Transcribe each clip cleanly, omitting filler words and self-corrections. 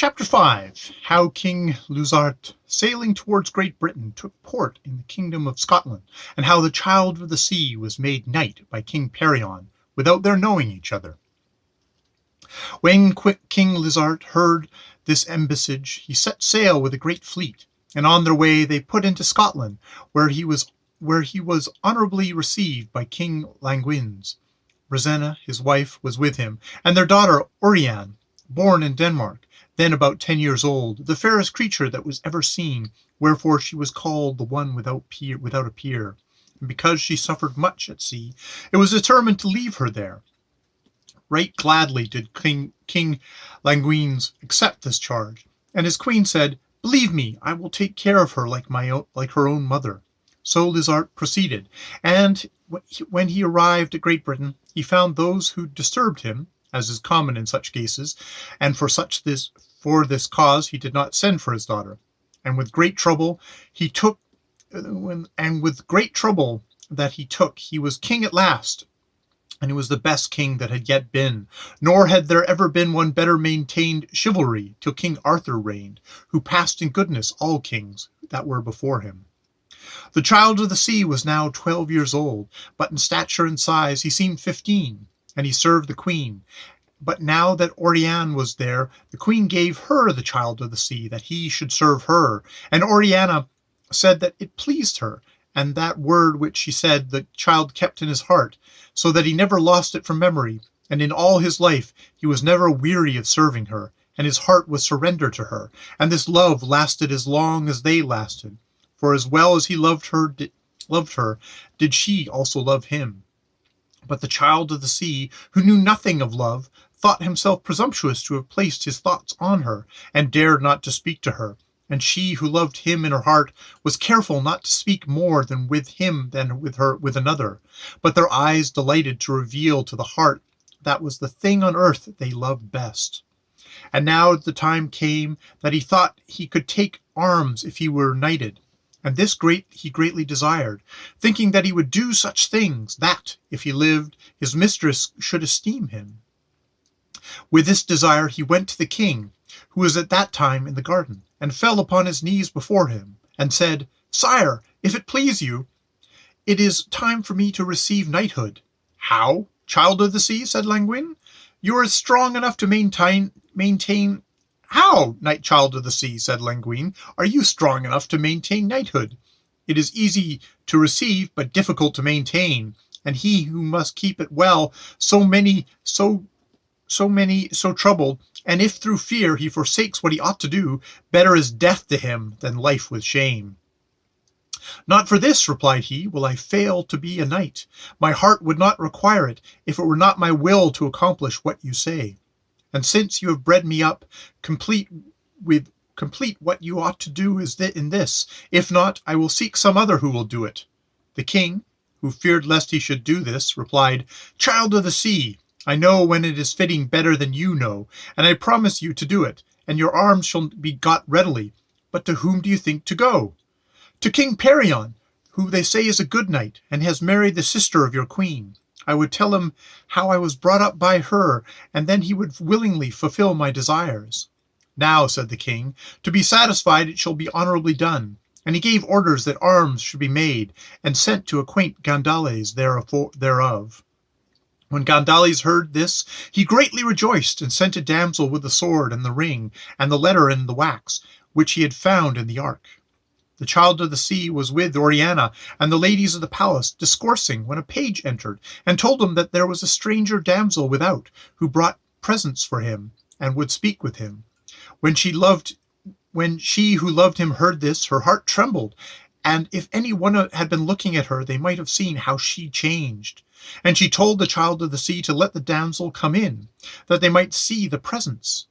Chapter 5. How King Luzart, sailing towards Great Britain, took port in the kingdom of Scotland, and how the Child of the Sea was made knight by King Perion, without their knowing each other. When King Luzart heard this embassage, he set sail with a great fleet, and on their way they put into Scotland, where he was honourably received by King Languines. Rosanna, his wife, was with him, and their daughter Oriane, born in Denmark, then about 10 years old, the fairest creature that was ever seen, wherefore she was called the one without a peer. And because she suffered much at sea, it was determined to leave her there. Right gladly did King Languines accept this charge, and his queen said, "Believe me, I will take care of her like her own mother." So Lizart proceeded, and when he arrived at Great Britain, he found those who disturbed him, as is common in such cases, and for this cause he did not send for his daughter. And with great trouble he was king at last, and he was the best king that had yet been, nor had there ever been one better maintained chivalry till King Arthur reigned, who passed in goodness all kings that were before him. The Child of the Sea was now 12 years old, but in stature and size he seemed 15, and he served the queen. But now that Oriane was there, the queen gave her the Child of the Sea, that he should serve her. And Oriana said that it pleased her, and that word which she said the child kept in his heart, so that he never lost it from memory, and in all his life he was never weary of serving her, and his heart was surrendered to her, and this love lasted as long as they lasted. For as well as he loved her, did she also love him. But the Child of the Sea, who knew nothing of love, thought himself presumptuous to have placed his thoughts on her, and dared not to speak to her. And she, who loved him in her heart, was careful not to speak more than with him than with another. But their eyes delighted to reveal to the heart that was the thing on earth they loved best. And now the time came that he thought he could take arms if he were knighted. And this he greatly desired, thinking that he would do such things, that, if he lived, his mistress should esteem him. With this desire he went to the king, who was at that time in the garden, and fell upon his knees before him, and said, "Sire, if it please you, it is time for me to receive knighthood." "How, Child of the Sea?" said Languine. "You are strong enough to maintain "How, Child of the Sea," said Languine, "are you strong enough to maintain knighthood? It is easy to receive, but difficult to maintain, and he who must keep it well, so troubled, and if through fear he forsakes what he ought to do, better is death to him than life with shame." "Not for this," replied he, "will I fail to be a knight. My heart would not require it, if it were not my will to accomplish what you say. And since you have bred me up, complete what you ought to do is in this. If not, I will seek some other who will do it." The king, who feared lest he should do this, replied, "Child of the Sea, I know when it is fitting better than you know, and I promise you to do it, and your arms shall be got readily. But to whom do you think to go?" "To King Perion, who they say is a good knight, and has married the sister of your queen. I would tell him how I was brought up by her, and then he would willingly fulfill my desires." "Now," said the king, "to be satisfied it shall be honourably done." And he gave orders that arms should be made, and sent to acquaint Gandales thereof. When Gandales heard this, he greatly rejoiced, and sent a damsel with the sword and the ring, and the letter and the wax, which he had found in the ark. The Child of the Sea was with Oriana and the ladies of the palace, discoursing, when a page entered, and told him that there was a stranger damsel without, who brought presents for him, and would speak with him. When she who loved him heard this, her heart trembled, and if any one had been looking at her, they might have seen how she changed. And she told the Child of the Sea to let the damsel come in, that they might see the presents.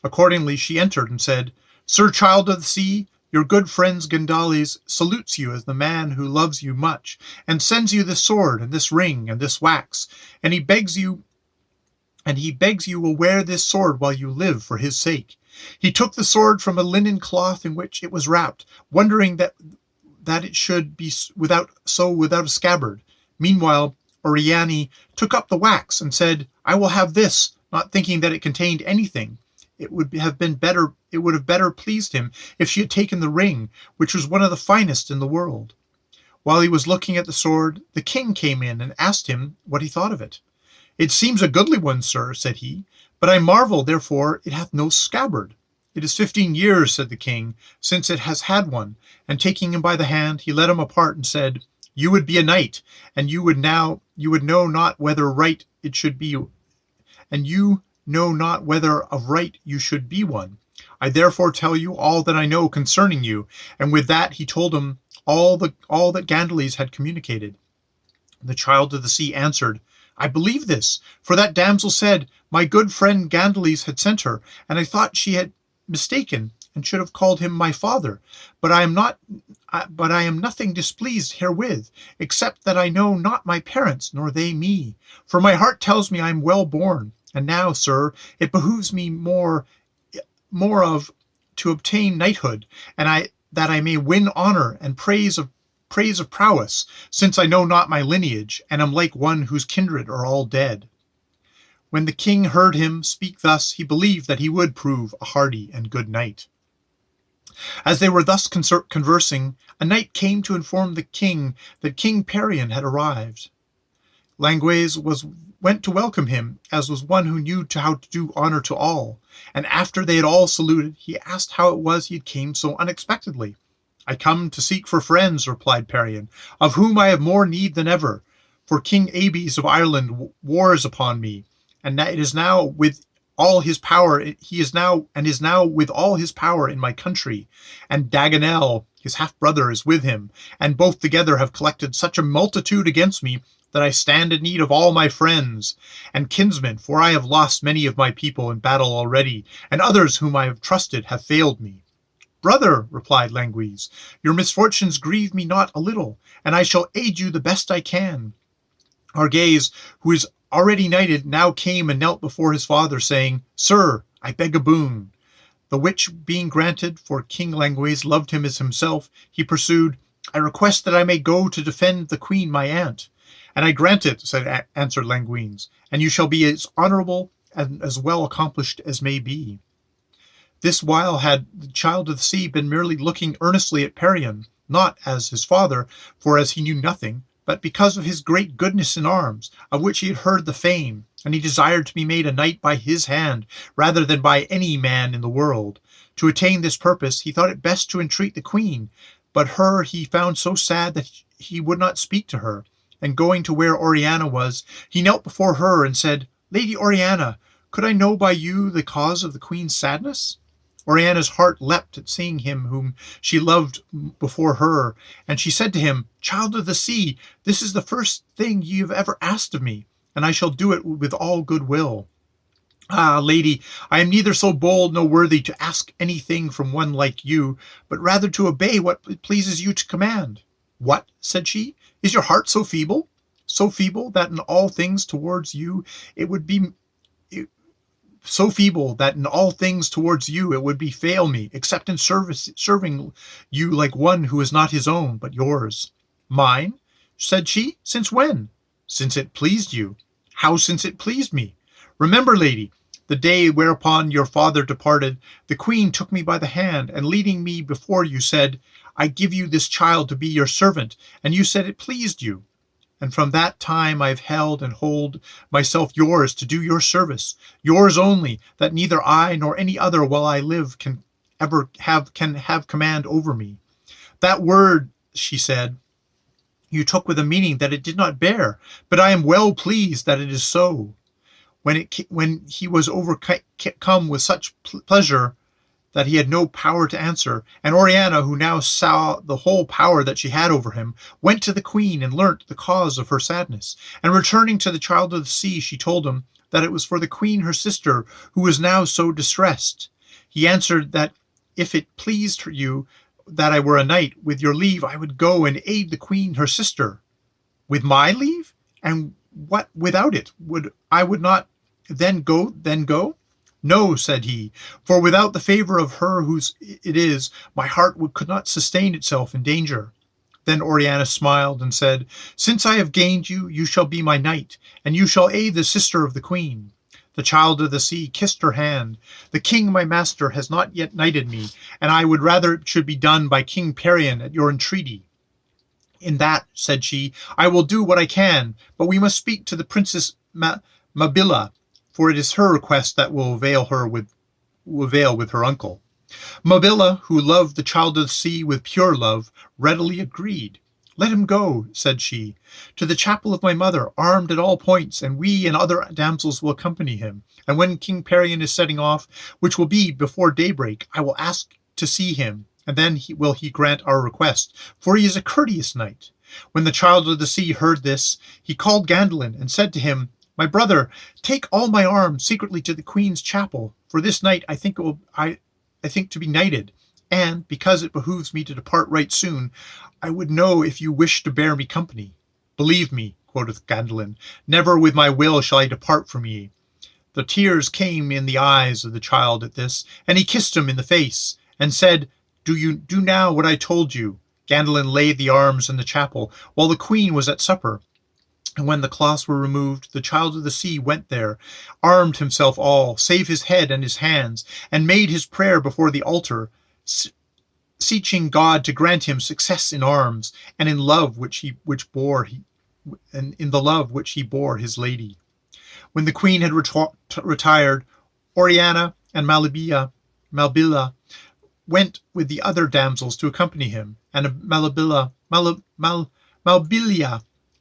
Accordingly she entered and said, "Sir Child of the Sea, your good friend Gandales salutes you as the man who loves you much, and sends you this sword and this ring and this wax, and he begs you will wear this sword while you live for his sake." He took the sword from a linen cloth in which it was wrapped, wondering that it should be without a scabbard. Meanwhile Oriane took up the wax and said, "I will have this," not thinking that it contained anything. it would have better pleased him if she had taken the ring, which was one of the finest in the world. While he was looking at the sword, the king came in and asked him what he thought of it. It seems a goodly one, sir, said he, but I marvel, therefore, it hath no scabbard. It is 15 years, said the king, since it has had one, and taking him by the hand, he led him apart and said, You would be a knight, and you would know not whether right it should be, and you know not whether of right you should be one. I therefore tell you all that I know concerning you. And with that he told him all that Gandales had communicated. The Child of the Sea answered, I believe this, for that damsel said, My good friend Gandales had sent her, and I thought she had mistaken, and should have called him my father. But I am nothing displeased herewith, except that I know not my parents, nor they me. For my heart tells me I am well born. And now, sir, it behooves me more of to obtain knighthood, and that I may win honor and praise of prowess, since I know not my lineage, and am like one whose kindred are all dead. When the king heard him speak thus, he believed that he would prove a hardy and good knight. As they were thus conversing, a knight came to inform the king that King Perion had arrived. Langways went to welcome him, as was one who knew how to do honor to all, and after they had all saluted, he asked how it was he had came so unexpectedly. I come to seek for friends, replied Perion, of whom I have more need than ever, for King Abes of Ireland wars upon me, and that it is now with all his power is now with all his power in my country, and Daganel, his half-brother, is with him, and both together have collected such a multitude against me that I stand in need of all my friends and kinsmen, for I have lost many of my people in battle already, and others whom I have trusted have failed me. Brother, replied Langways, your misfortunes grieve me not a little, and I shall aid you the best I can. Argaze, who is already knighted, now came and knelt before his father, saying, Sir, I beg a boon. The which being granted, for King Langways loved him as himself, he pursued, I request that I may go to defend the queen my aunt. And I grant it, answered Langways, and you shall be as honorable and as well accomplished as may be. This while had the Child of the Sea been merely looking earnestly at Perion, not as his father, for as he knew nothing, but because of his great goodness in arms, of which he had heard the fame, and he desired to be made a knight by his hand, rather than by any man in the world. To attain this purpose, he thought it best to entreat the queen, but her he found so sad that he would not speak to her. And going to where Oriana was, he knelt before her and said, Lady Oriana, could I know by you the cause of the queen's sadness? Oriana's heart leapt at seeing him whom she loved before her, and she said to him, Child of the Sea, this is the first thing ye have ever asked of me, and I shall do it with all good will. Ah, lady, I am neither so bold nor worthy to ask anything from one like you, but rather to obey what it pleases you to command. What, said she, is your heart so feeble? So feeble that in all things towards you it would be fail me, except in serving you like one who is not his own, but yours. Mine? Said she. Since when? Since it pleased you. How since it pleased me? Remember, lady, the day whereupon your father departed, the queen took me by the hand, and leading me before you, said, I give you this child to be your servant, and you said it pleased you. And from that time I have held and hold myself yours to do your service, yours only, that neither I nor any other while I live can have command over me. That word, she said, you took with a meaning that it did not bear, but I am well pleased that it is so. When he was overcome with such pleasure that he had no power to answer, and Oriana, who now saw the whole power that she had over him, went to the queen and learnt the cause of her sadness. And returning to the Child of the Sea, she told him that it was for the queen her sister, who was now so distressed. He answered that if it pleased you that I were a knight, with your leave I would go and aid the queen her sister. With my leave? And what without it? Would not then go? No, said he, for without the favor of her whose it is, my heart could not sustain itself in danger. Then Oriana smiled and said, Since I have gained you, you shall be my knight, and you shall aid the sister of the queen. The Child of the Sea kissed her hand. The king, my master, has not yet knighted me, and I would rather it should be done by King Perion at your entreaty. In that, said she, I will do what I can, but we must speak to the Princess Mabilla, for it is her request that will avail with her uncle. Mabilla, who loved the Child of the Sea with pure love, readily agreed. Let him go, said she, to the chapel of my mother, armed at all points, and we and other damsels will accompany him. And when King Perion is setting off, which will be before daybreak, I will ask to see him, and then will he grant our request, for he is a courteous knight. When the Child of the Sea heard this, he called Gandalin and said to him, My brother, take all my arms secretly to the Queen's chapel, for this night I think to be knighted, and, because it behooves me to depart right soon, I would know if you wish to bear me company. Believe me, quoth Gandalin, never with my will shall I depart from ye. The tears came in the eyes of the child at this, and he kissed him in the face, and said, Do now what I told you. Gandalin laid the arms in the chapel, while the Queen was at supper. And when the cloths were removed, the Child of the Sea went there, armed himself all, save his head and his hands, and made his prayer before the altar, beseeching God to grant him success in arms, and in love in the love which he bore his lady. When the Queen had retired, Oriana and Mabilla went with the other damsels to accompany him, and Mabilla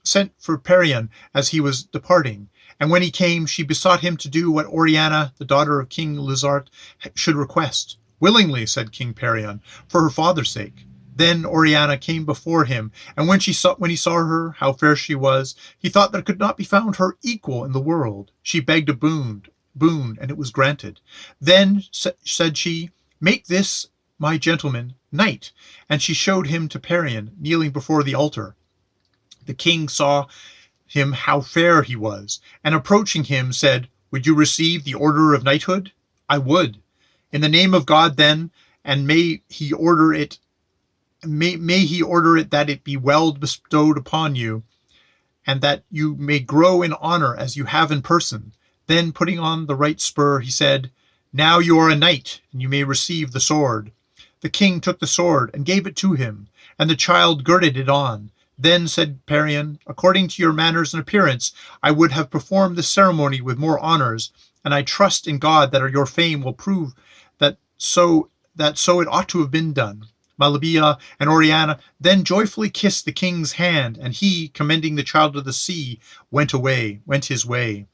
sent for Perion as he was departing. And when he came, she besought him to do what Oriana, the daughter of King Lizart, should request. Willingly, said King Perion, for her father's sake. Then Oriana came before him, and when he saw her, how fair she was, he thought there could not be found her equal in the world. She begged a boon, and it was granted. Then said she, Make this my gentleman knight, and she showed him to Perion, kneeling before the altar. The king saw him how fair he was, and approaching him said, Would you receive the order of knighthood? I would. In the name of God, then, and may he order it that it be well bestowed upon you, and that you may grow in honor as you have in person. Then, putting on the right spur, he said, Now you are a knight, and you may receive the sword. The king took the sword and gave it to him, and the child girded it on. Then said Perion, According to your manners and appearance, I would have performed this ceremony with more honors, and I trust in God that your fame will prove that so it ought to have been done. Mabilla and Oriana then joyfully kissed the king's hand, and he, commending the Child of the Sea, went his way.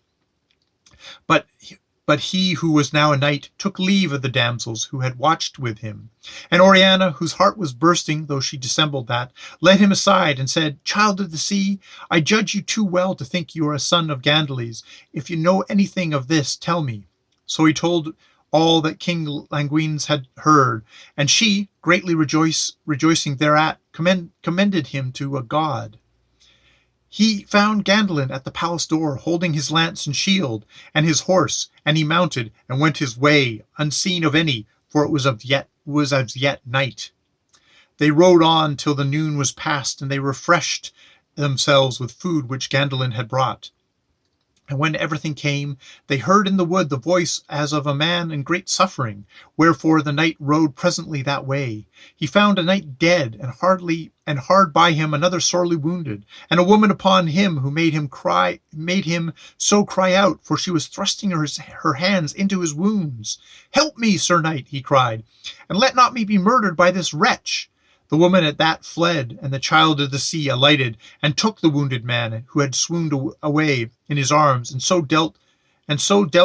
But he who was now a knight took leave of the damsels who had watched with him. And Oriana, whose heart was bursting, though she dissembled that, led him aside and said, Child of the Sea, I judge you too well to think you are a son of Gandales. If you know anything of this, tell me. So he told all that King Languines had heard, and she, greatly rejoicing thereat, commended him to a god. He found Gandalin at the palace door, holding his lance and shield, and his horse, and he mounted, and went his way, unseen of any, for it was as yet night. They rode on till the noon was past, and they refreshed themselves with food which Gandalin had brought. And when everything came, they heard in the wood the voice as of a man in great suffering, wherefore the knight rode presently that way. He found a knight dead, and hard by him another sorely wounded, and a woman upon him who made him so cry out, for she was thrusting her hands into his wounds. Help me, Sir Knight, he cried, and let not me be murdered by this wretch. The woman at that fled, and the Child of the Sea alighted, and took the wounded man, who had swooned away, in his arms, and so dealt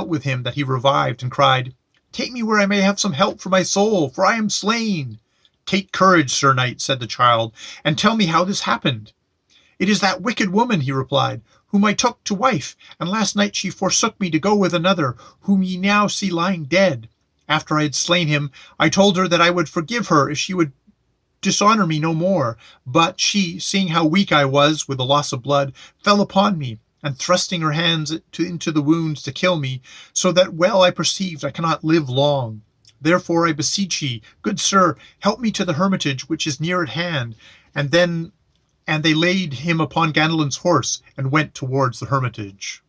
with him that he revived, and cried, Take me where I may have some help for my soul, for I am slain. Take courage, Sir Knight, said the child, and tell me how this happened. It is that wicked woman, he replied, whom I took to wife, and last night she forsook me to go with another, whom ye now see lying dead. After I had slain him, I told her that I would forgive her if she would dishonor me no more, but she, seeing how weak I was with the loss of blood, fell upon me, and thrusting her hands into the wounds to kill me, so that well I perceived I cannot live long. Therefore I beseech ye, good sir, help me to the hermitage which is near at hand. And they laid him upon Gandalin's horse, and went towards the hermitage.